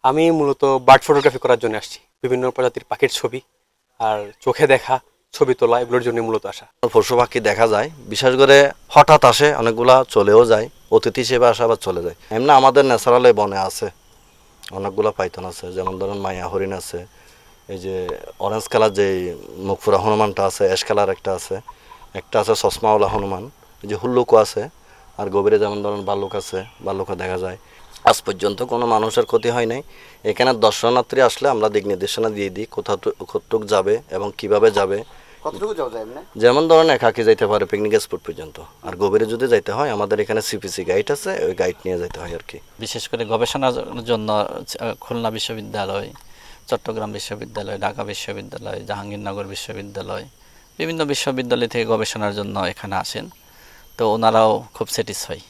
আমি মূলত bird photography করার জন্য আসছি। বিভিন্ন প্রজাতির পাখির ছবি আর চোখে দেখা ছবি তোলা এগুলোর জন্য মূলত আসা। পশু পাখি দেখা যায়, বিশেষ করে হঠাৎ আসে, অনেকগুলা চলেও যায়, অতিথি হিসেবে আসে আবার চলে যায়। এমনি আমাদের ন্যাচারালে বনে আছে অনেকগুলা পাইথন আছে, যেমন ধরেন মায়া হরিণ আছে, এই যে অরেঞ্জ কালার যে মুখপুরা হনুমানটা আছে, অ্যাশ কালার একটা আছে চশমাওয়ালা হনুমান, এই যে হুল্লুকও আছে। আর গভীরে যেমন ধরেন ভাল্লুক আছে, ভাল্লুকও দেখা যায়। আজ পর্যন্ত কোনো মানুষের ক্ষতি হয় নাই। এখানে দর্শনার্থী আসলে আমরা দিক নির্দেশনা দিয়ে দিই কতটুক যাবে এবং কিভাবে যাবে। কতটুকু যাওয়া যায় এমনি? যেমন ধরেন একাকি যাইতে পারে পিকনিক স্পট পর্যন্ত, আর গভীরে যদি যাইতে হয় আমাদের এখানে সিপিসি গাইড আছে, ওই গাইড নিয়ে যেতে হয় আর কি। বিশেষ করে গবেষণার জন্য খুলনা বিশ্ববিদ্যালয়, চট্টগ্রাম বিশ্ববিদ্যালয়, ঢাকা বিশ্ববিদ্যালয়, জাহাঙ্গীরনগর বিশ্ববিদ্যালয়, বিভিন্ন বিশ্ববিদ্যালয় থেকে গবেষণার জন্য এখানে আসেন। তো ওনারাও খুব স্যাটিসফাই।